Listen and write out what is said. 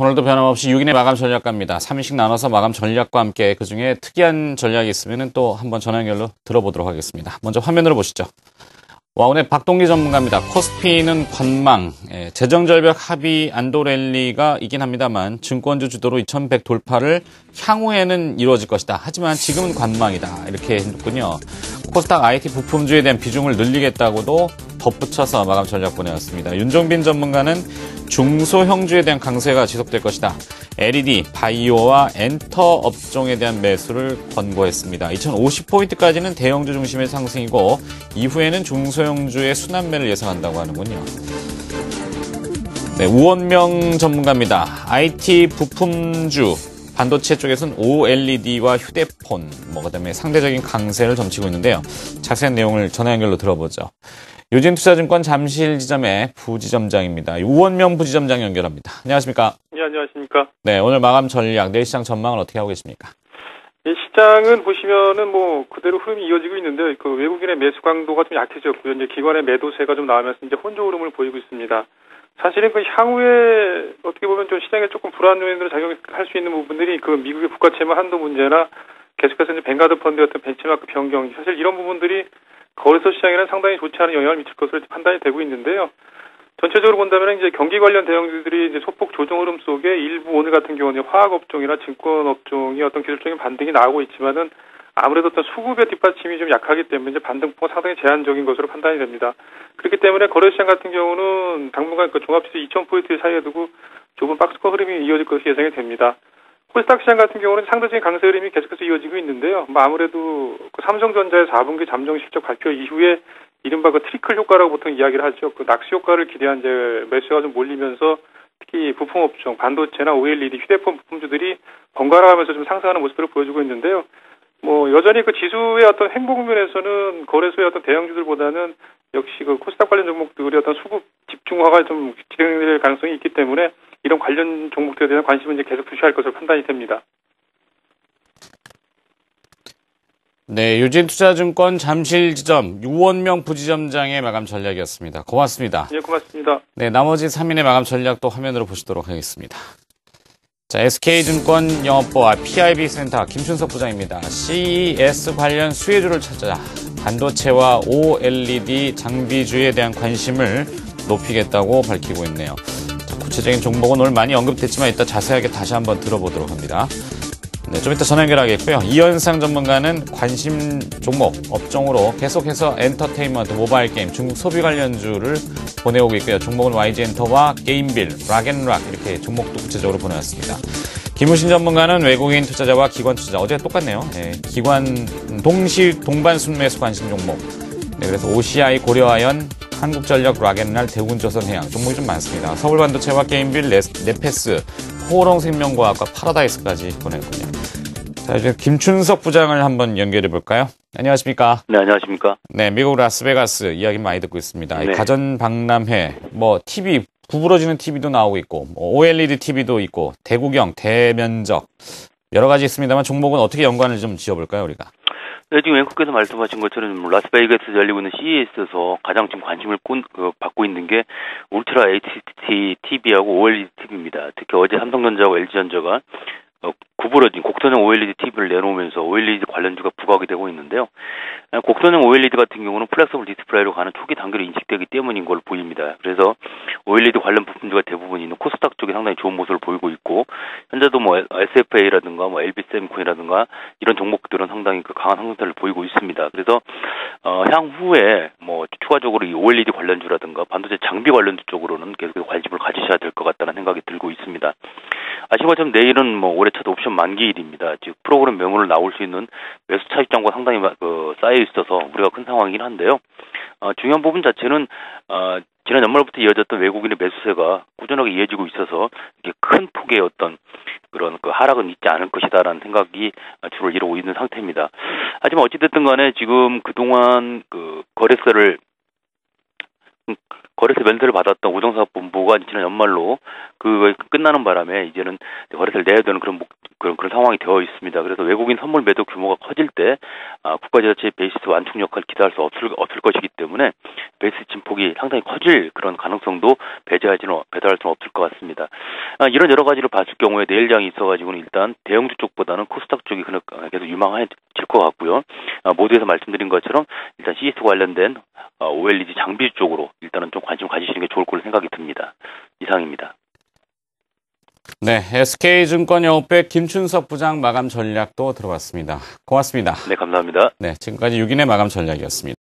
오늘도 변함없이 6인의 마감 전략가입니다. 3인씩 나눠서 마감 전략과 함께 그중에 특이한 전략이 있으면 또 한번 전화 연결로 들어보도록 하겠습니다. 먼저 화면으로 보시죠. 와운의 박동기 전문가입니다. 코스피는 관망, 재정절벽 합의 안도랠리가 있긴 합니다만 증권주 주도로 2100 돌파를 향후에는 이루어질 것이다. 하지만 지금은 관망이다. 이렇게 했군요. 코스닥 IT 부품주에 대한 비중을 늘리겠다고도 덧붙여서 마감 전략 보내왔습니다. 윤종빈 전문가는 중소형주에 대한 강세가 지속될 것이다. LED, 바이오와 엔터 업종에 대한 매수를 권고했습니다. 2050포인트까지는 대형주 중심의 상승이고 이후에는 중소형주의 순환매를 예상한다고 하는군요. 네, 우원명 전문가입니다. IT 부품주, 반도체 쪽에서는 OLED와 휴대폰, 그다음에 상대적인 강세를 점치고 있는데요. 자세한 내용을 전화 연결로 들어보죠. 유진투자증권 잠실지점의 부지점장입니다. 우원명 부지점장 연결합니다. 안녕하십니까? 네, 안녕하십니까? 네, 오늘 마감 전략, 내일 시장 전망을 어떻게 하고 계십니까? 네, 시장은 보시면은 그대로 흐름이 이어지고 있는데 그 외국인의 매수 강도가 좀 약해졌고요. 이제 기관의 매도세가 좀 나오면서 이제 혼조 흐름을 보이고 있습니다. 사실은 그 향후에 어떻게 보면 좀 시장에 조금 불안 요인으로 작용할 수 있는 부분들이 그 미국의 국가채무 한도 문제나 계속해서 이제 뱅가드 펀드 같은 벤치마크 변경, 사실 이런 부분들이 거래소 시장에는 상당히 좋지 않은 영향을 미칠 것으로 판단이 되고 있는데요. 전체적으로 본다면 이제 경기 관련 대형주들이 이제 소폭 조정 흐름 속에 일부 오늘 같은 경우는 화학 업종이나 증권 업종이 어떤 기술적인 반등이 나오고 있지만은 아무래도 어떤 수급의 뒷받침이 좀 약하기 때문에 이제 반등폭은 상당히 제한적인 것으로 판단이 됩니다. 그렇기 때문에 거래시장 같은 경우는 당분간 그 종합지수 2000포인트 사이에 두고 좁은 박스권 흐름이 이어질 것으로 예상이 됩니다. 코스닥 시장 같은 경우는 상대적인 강세 흐름이 계속해서 이어지고 있는데요. 아무래도 그 삼성전자의 4분기 잠정 실적 발표 이후에 이른바 그 트리클 효과라고 보통 이야기를 하죠. 그 낙수 효과를 기대한 이제 매수가 좀 몰리면서 특히 부품 업종, 반도체나 OLED, 휴대폰 부품주들이 번갈아가면서 좀 상승하는 모습들을 보여주고 있는데요. 여전히 그 지수의 어떤 행보 국면에서는 거래소의 어떤 대형주들보다는 역시 그 코스닥 관련 종목들의 어떤 수급 집중화가 좀 진행될 가능성이 있기 때문에 이런 관련 종목들에 대한 관심은 이제 계속 부시할 것으로 판단이 됩니다. 네, 유진투자증권 잠실지점 우원명 부지점장의 마감 전략이었습니다. 고맙습니다. 네, 고맙습니다. 네, 나머지 3인의 마감 전략도 화면으로 보시도록 하겠습니다. 자, SK증권 영업부와 PIB 센터 김춘석 부장입니다. CES 관련 수혜주를 찾아 반도체와 OLED 장비주에 대한 관심을 높이겠다고 밝히고 있네요. 자, 구체적인 종목은 오늘 많이 언급됐지만 이따 자세하게 다시 한번 들어보도록 합니다. 네, 좀 이따 전화 연결하겠고요. 이현상 전문가는 관심 종목, 업종으로 계속해서 엔터테인먼트, 모바일 게임, 중국 소비 관련주를 보내오고 있고요. 종목은 YG엔터와 게임빌, 락앤락 이렇게 종목도 구체적으로 보내왔습니다. 김우신 전문가는 외국인 투자자와 기관 투자자, 어제 똑같네요. 네, 기관 동반 순매수 관심 종목. 네, 그래서 OCI, 고려아연, 한국전력, 락앤락, 대운조선해양 종목이 좀 많습니다. 서울반도체와 게임빌, 네페스, 호롱생명과학과 파라다이스까지 보냈군요. 자, 이제 김춘석 부장을 한번 연결해 볼까요? 안녕하십니까? 네, 안녕하십니까? 네, 미국 라스베가스 이야기 많이 듣고 있습니다. 네. 가전 박람회, TV, 구부러지는 TV도 나오고 있고, OLED TV도 있고, 대구경, 대면적 여러 가지 있습니다만 종목은 어떻게 연관을 좀 지어볼까요, 우리가? 네, 지금 앵커께서 말씀하신 것처럼 라스베이거스에서 열리고 있는 CES에서 가장 지금 관심을 받고 있는 게 울트라 HD TV하고 OLED TV입니다. 특히 어제 삼성전자와 LG전자가 구부러진 곡선형 OLED TV를 내놓으면서 OLED 관련주가 부각이 되고 있는데요. 곡선형 OLED 같은 경우는 플렉서블 디스플레이로 가는 초기 단계로 인식되기 때문인 걸로 보입니다. 그래서 OLED 관련 부품주가 대부분 있는 코스닥 쪽이 상당히 좋은 모습을 보이고 있고, 현재도 SFA라든가 LB세미콘이라든가 이런 종목들은 상당히 그 강한 상승세를 보이고 있습니다. 그래서 향후에 추가적으로 이 OLED 관련주라든가 반도체 장비 관련주 쪽으로는 계속해서 관심을 가지셔야 될 것 같다는 생각이 들고 있습니다. 아시는 것처럼 내일은 올해 첫 옵션 만기일입니다. 즉 프로그램 매물을 나올 수 있는 매수 차익장과 상당히 쌓여 있어서 우리가 큰 상황이긴 한데요. 중요한 부분 자체는 지난 연말부터 이어졌던 외국인의 매수세가 꾸준하게 이어지고 있어서 이게 큰 폭의 어떤 그런 하락은 있지 않을 것이다라는 생각이 주를 이루고 있는 상태입니다. 하지만 어찌됐든 간에 지금 그동안 거래세를 거래세 면세를 받았던 우정사업본부가 지난 연말로 그 끝나는 바람에 이제는 거래세를 내야 되는 그런 상황이 되어 있습니다. 그래서 외국인 선물 매도 규모가 커질 때 국가지자체의 베이시스 완충 역할을 기대할 수 없을 것이기 때문에 베이시스 진폭이 상당히 커질 그런 가능성도 배제할 수는 없을 것 같습니다. 이런 여러 가지를 봤을 경우에 내일장이 있어가지고는 일단 대형주 쪽보다는 코스닥 쪽이 계속 유망해질 것 같고요. 모두에서 말씀드린 것처럼 일단 CS 관련된 OLED 장비 쪽으로 일단은 좀 관심 가지시는 게 좋을 걸로 생각이 듭니다. 이상입니다. 네, SK증권 영업부의 김춘석 부장 마감 전략도 들어봤습니다. 고맙습니다. 네, 감사합니다. 네, 지금까지 6인의 마감 전략이었습니다.